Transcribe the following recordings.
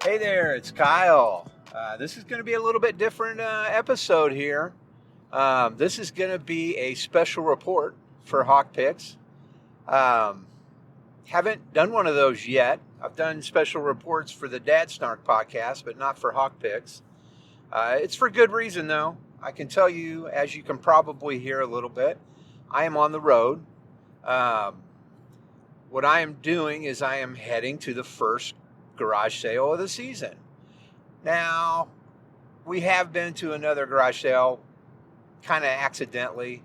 Hey there, it's Kyle. This is going to be a little bit different episode here. This is going to be a special report for Hawk Picks. Um, haven't done one of those yet. I've done special reports for the Dad Snark podcast, but not for Hawk Picks. It's for good reason, though. I can tell you, as you can probably hear a little bit, I am on the road. Um, what I am doing is I am heading to the first garage sale of the season. Now, we have been to another garage sale kind of accidentally.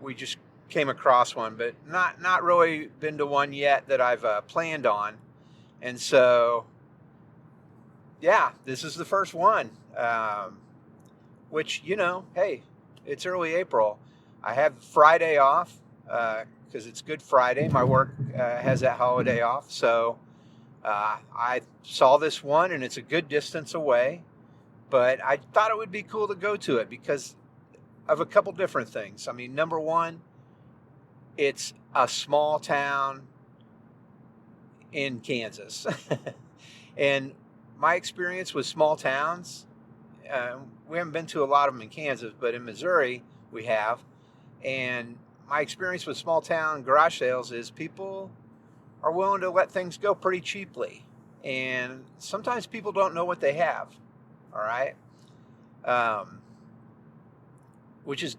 We just came across one, but not really been to one yet that I've planned on. And so, yeah, this is the first one. Which, hey, it's early April. I have Friday off because it's Good Friday. My work has that holiday off. So I saw this one, and it's a good distance away. But I thought it would be cool to go to it because of a couple different things. I mean, number one, it's a small town in Kansas. And my experience with small towns, we haven't been to a lot of them in Kansas, but in Missouri we have. And my experience with small town garage sales is people are willing to let things go pretty cheaply. And sometimes people don't know what they have. All right. Which is,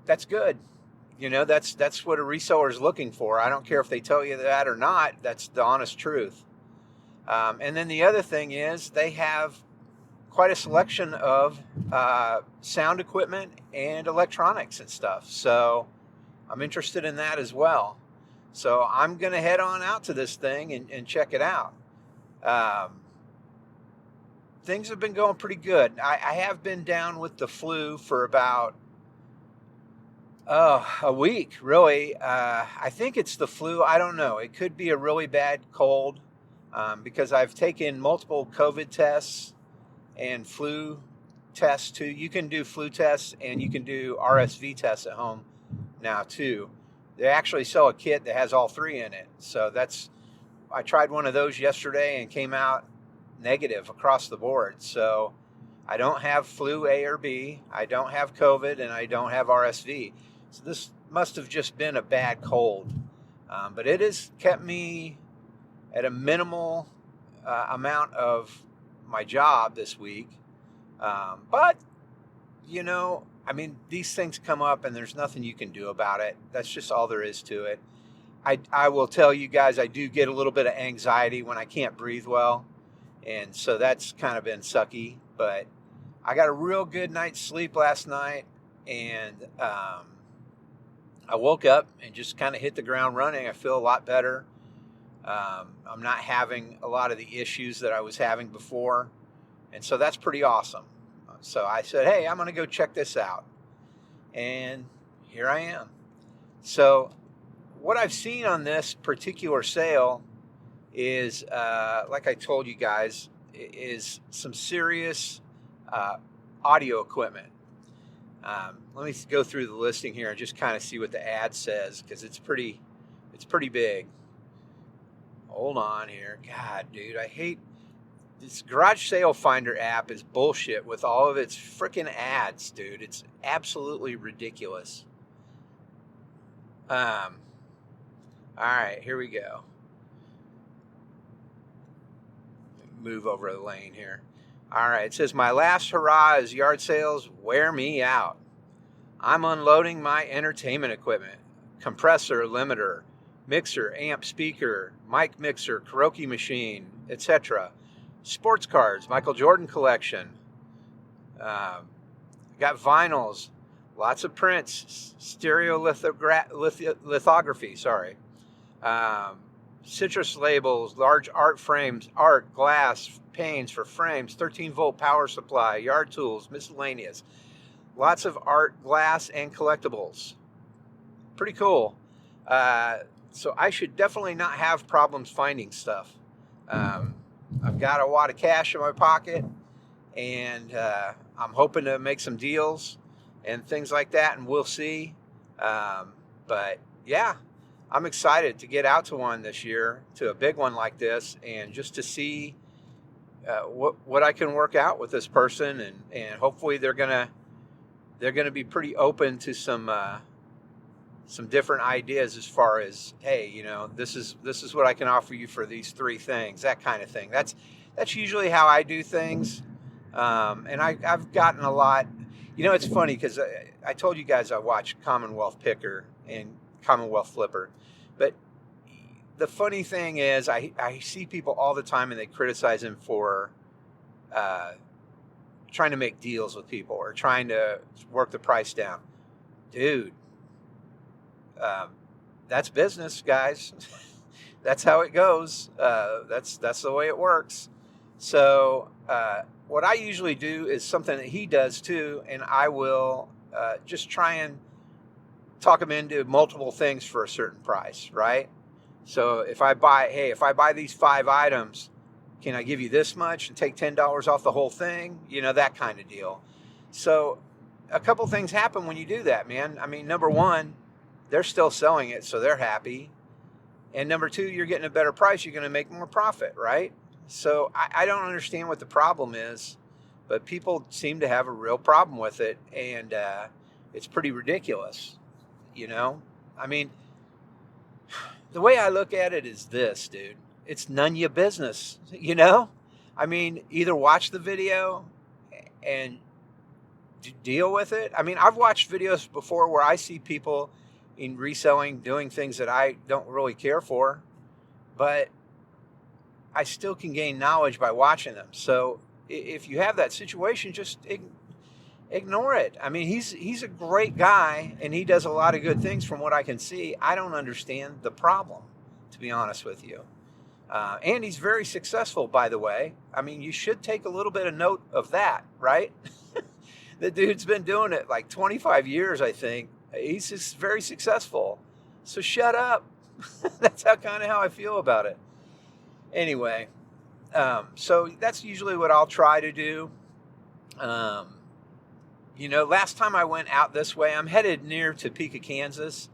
that's good. That's what a reseller is looking for. I don't care if they tell you that or not. That's the honest truth. And then the other thing is they have quite a selection of sound equipment and electronics and stuff. So I'm interested in that as well. So I'm going to head on out to this thing and check it out. Things have been going pretty good. I have been down with the flu for about a week, really. I think it's the flu. I don't know. It could be a really bad cold because I've taken multiple COVID tests and flu tests too. You can do flu tests and you can do RSV tests at home now too. They actually sell a kit that has all three in it. So I tried one of those yesterday and came out negative across the board. So I don't have flu A or B, I don't have COVID, and I don't have RSV. So this must have just been a bad cold. But it has kept me at a minimal amount of my job this week. But, these things come up and there's nothing you can do about it. That's just all there is to it. I will tell you guys, I do get a little bit of anxiety when I can't breathe well. And so that's kind of been sucky, but I got a real good night's sleep last night, and I woke up and just kind of hit the ground running. I feel a lot better. I'm not having a lot of the issues that I was having before, and so that's pretty awesome. So I said, hey, I'm going to go check this out, and here I am. So what I've seen on this particular sale is, like I told you guys, is some serious audio equipment. Let me go through the listing here and just kind of see what the ad says, because it's pretty big. Hold on here. God, dude, I hate this Garage Sale Finder app. Is bullshit with all of its freaking ads, dude. It's absolutely ridiculous. All right, here we go. Move over the lane here. All right, it says, my last hurrah is yard sales. Wear me out. I'm unloading my entertainment equipment. Compressor, limiter, mixer, amp, speaker, mic mixer, karaoke machine, etc. Sports cards, Michael Jordan collection. Got vinyls, lots of prints, stereo lithography, citrus labels, large art frames, art, glass, panes for frames, 13-volt power supply, yard tools, miscellaneous. Lots of art, glass, and collectibles. Pretty cool. So I should definitely not have problems finding stuff. I've got a wad of cash in my pocket, and I'm hoping to make some deals and things like that, and we'll see. But yeah, I'm excited to get out to one this year, to a big one like this, and just to see what I can work out with this person, and hopefully they're gonna be pretty open to some different ideas as far as, hey, this is what I can offer you for these three things, that kind of thing. That's usually how I do things, and I've gotten a lot. It's funny because I told you guys I watch Commonwealth Picker and Commonwealth Flipper, but the funny thing is I see people all the time and they criticize him for trying to make deals with people or trying to work the price down. Dude, that's business, guys. That's how it goes. That's the way it works. So what I usually do is something that he does too, and I will just try and talk him into multiple things for a certain price, right? So if I buy these 5 items, can I give you this much and take $10 off the whole thing? That kind of deal. So a couple things happen when you do that, man. I mean, number one, they're still selling it, so they're happy. And number two, you're getting a better price. You're going to make more profit, right? So I don't understand what the problem is, but people seem to have a real problem with it, and it's pretty ridiculous, I mean, the way I look at it is this, dude. It's none of your business, I mean, either watch the video and deal with it. I mean, I've watched videos before where I see people in reselling doing things that I don't really care for, but I still can gain knowledge by watching them. So if you have that situation, just ignore it. I mean, he's a great guy and he does a lot of good things from what I can see. I don't understand the problem, to be honest with you. And he's very successful, by the way. I mean, you should take a little bit of note of that, right? The dude's been doing it like 25 years, I think. He's just very successful. So shut up. That's kind of how I feel about it. Anyway, so that's usually what I'll try to do. Last time I went out this way, I'm headed near Topeka, Kansas.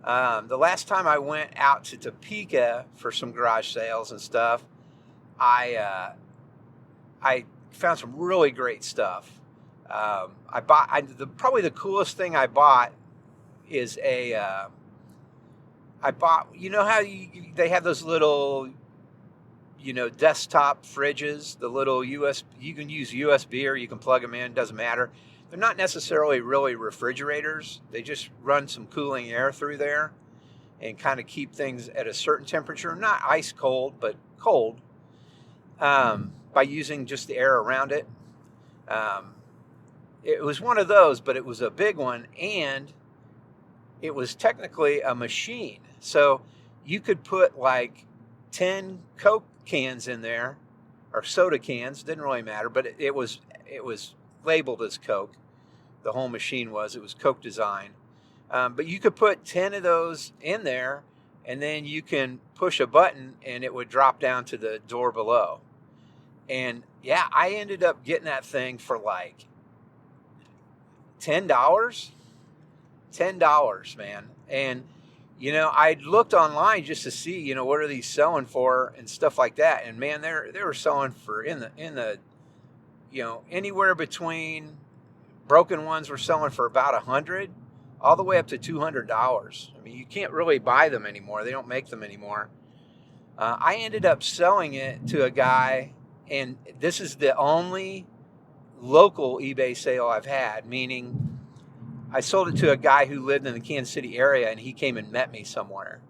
The last time I went out to Topeka for some garage sales and stuff, I found some really great stuff. Probably the coolest thing I bought is I bought, how they have those little, desktop fridges, the little you can use USB or you can plug them in, doesn't matter. They're not necessarily really refrigerators. They just run some cooling air through there and kind of keep things at a certain temperature, not ice cold, but cold, by using just the air around it. It was one of those, but it was a big one, and it was technically a machine. So you could put like 10 Coke cans in there, or soda cans, didn't really matter, but it was labeled as Coke. The whole machine was Coke design. But you could put 10 of those in there, and then you can push a button and it would drop down to the door below. And yeah, I ended up getting that thing for like $10, man. And I looked online just to see, what are these selling for and stuff like that. And man, they were selling for in the anywhere between, broken ones were selling for about $100, all the way up to $200. I mean, you can't really buy them anymore. They don't make them anymore. I ended up selling it to a guy, and this is the only local eBay sale I've had, meaning I sold it to a guy who lived in the Kansas City area, and he came and met me somewhere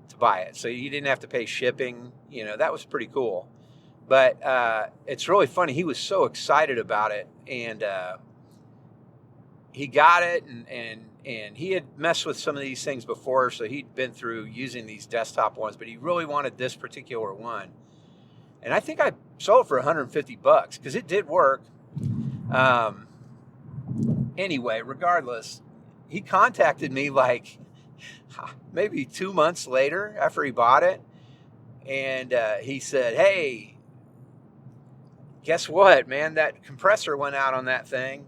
to buy it. So you didn't have to pay shipping. That was pretty cool. But it's really funny. He was so excited about it, and he got it, and he had messed with some of these things before, so he'd been through using these desktop ones, but he really wanted this particular one. And I think I sold it for $150 because it did work. Anyway, regardless, he contacted me like maybe 2 months later after he bought it, and he said, "Hey, guess what, man? That compressor went out on that thing."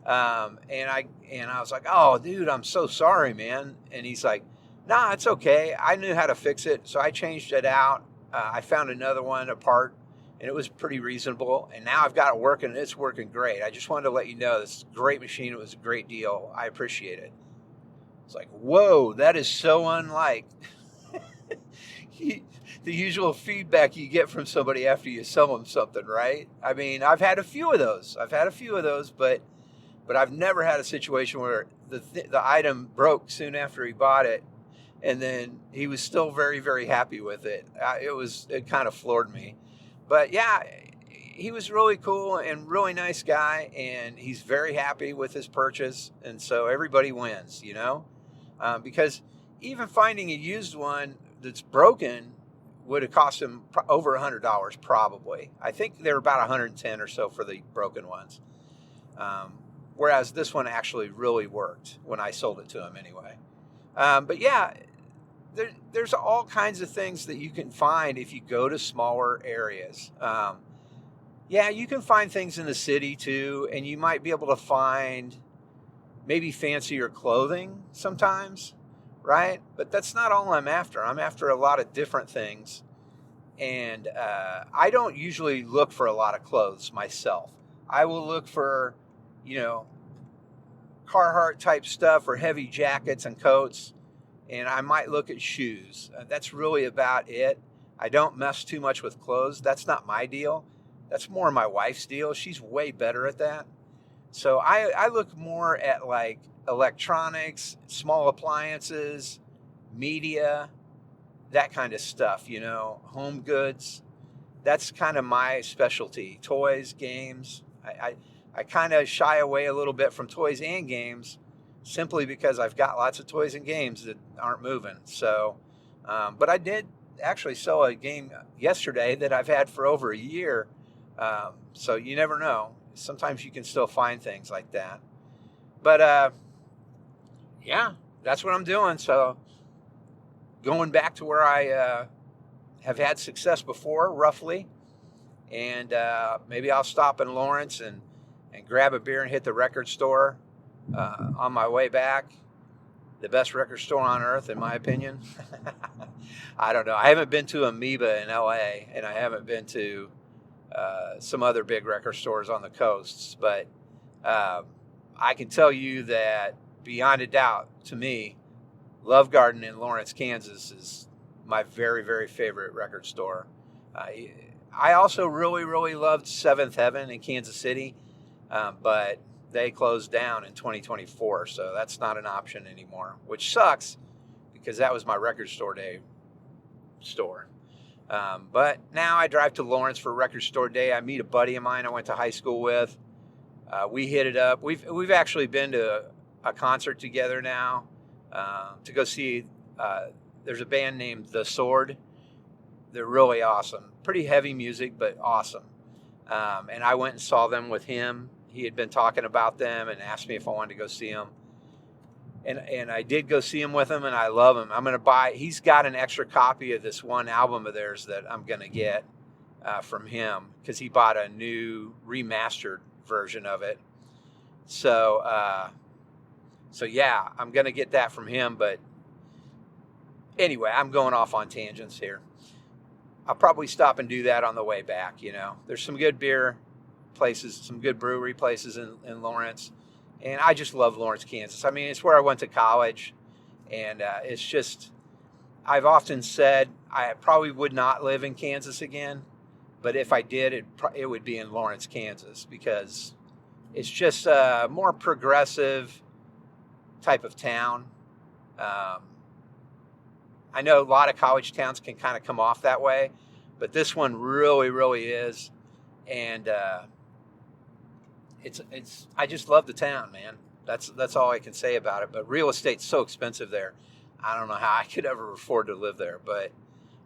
And I was like, "Oh, dude, I'm so sorry, man." And he's like, Nah, it's okay. I knew how to fix it, so I changed it out. I found another one apart, and it was pretty reasonable. And now I've got it working, and it's working great. I just wanted to let you know this is a great machine. It was a great deal. I appreciate it. It's like, whoa, that is so unlike the usual feedback you get from somebody after you sell them something, right? I mean, I've had a few of those. But I've never had a situation where the item broke soon after he bought it, and then he was still very, very happy with it. It kind of floored me. But yeah, he was really cool and really nice guy, and he's very happy with his purchase, and so everybody wins, because even finding a used one that's broken would have cost him over $100 probably. I think they're about 110 or so for the broken ones. Whereas this one actually really worked when I sold it to him anyway. But yeah, there's all kinds of things that you can find if you go to smaller areas. Yeah, you can find things in the city too, and you might be able to find maybe fancier clothing sometimes, right? But that's not all I'm after. I'm after a lot of different things. And I don't usually look for a lot of clothes myself. I will look for, Carhartt type stuff or heavy jackets and coats. And I might look at shoes. That's really about it. I don't mess too much with clothes. That's not my deal. That's more my wife's deal. She's way better at that. So I look more at like electronics, small appliances, media, that kind of stuff, home goods. That's kind of my specialty. Toys, games. I kind of shy away a little bit from toys and games simply because I've got lots of toys and games that aren't moving. So, but I did actually sell a game yesterday that I've had for over a year. So you never know. Sometimes you can still find things like that. But yeah, that's what I'm doing. So going back to where I have had success before, roughly. And maybe I'll stop in Lawrence and grab a beer and hit the record store on my way back. The best record store on earth, in my opinion. I don't know. I haven't been to Amoeba in LA, and I haven't been to some other big record stores on the coasts. But I can tell you that beyond a doubt, to me, Love Garden in Lawrence, Kansas is my very, very favorite record store. I also really, really loved Seventh Heaven in Kansas City, but they closed down in 2024, so that's not an option anymore, which sucks because that was my record store day store. But now I drive to Lawrence for record store day. I meet a buddy of mine I went to high school with. We hit it up. We've actually been to a concert together now to go see. There's a band named The Sword. They're really awesome. Pretty heavy music, but awesome. And I went and saw them with him. He had been talking about them and asked me if I wanted to go see them. And I did go see him with him, and I love him. I'm going to buy, he's got an extra copy of this one album of theirs that I'm going to get from him because he bought a new remastered version of it. So yeah, I'm going to get that from him. But anyway, I'm going off on tangents here. I'll probably stop and do that on the way back. There's some good beer places, some good brewery places in Lawrence. And I just love Lawrence, Kansas. I mean, it's where I went to college. And it's just, I've often said I probably would not live in Kansas again. But if I did, it would be in Lawrence, Kansas, because it's just a more progressive type of town. I know a lot of college towns can kind of come off that way, but this one really, really is. And I just love the town, man. That's all I can say about it. But real estate's so expensive there. I don't know how I could ever afford to live there, but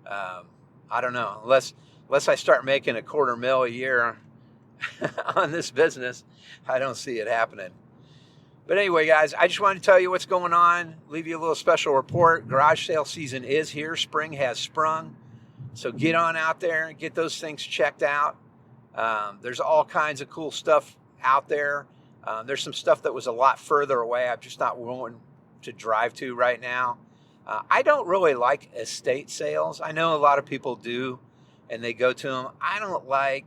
I don't know. Unless I start making $250,000 a year on this business, I don't see it happening. But anyway, guys, I just wanted to tell you what's going on, leave you a little special report. Garage sale season is here. Spring has sprung. So get on out there and get those things checked out. There's all kinds of cool stuff out there. There's some stuff that was a lot further away I'm just not willing to drive to right now. I don't really like estate sales. I know a lot of people do, and they go to them. I don't like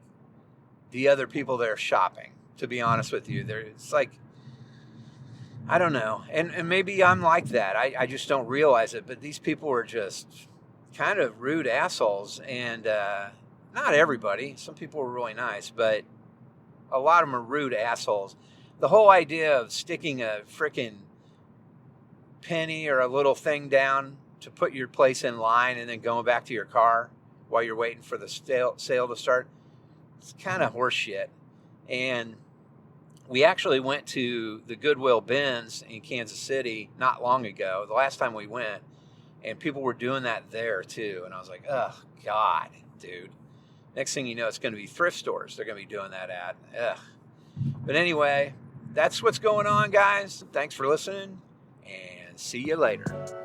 the other people that are shopping, to be honest with you. It's like, I don't know. And maybe I'm like that. I just don't realize it. But these people are just kind of rude assholes. And not everybody. Some people are really nice, but a lot of them are rude assholes. The whole idea of sticking a freaking penny or a little thing down to put your place in line and then going back to your car while you're waiting for the sale to start, it's kind of horseshit. And we actually went to the Goodwill Bins in Kansas City not long ago, the last time we went, and people were doing that there too. And I was like, oh, God, dude. Next thing you know, it's going to be thrift stores they're going to be doing that at. Ugh. But anyway, that's what's going on, guys. Thanks for listening, and see you later.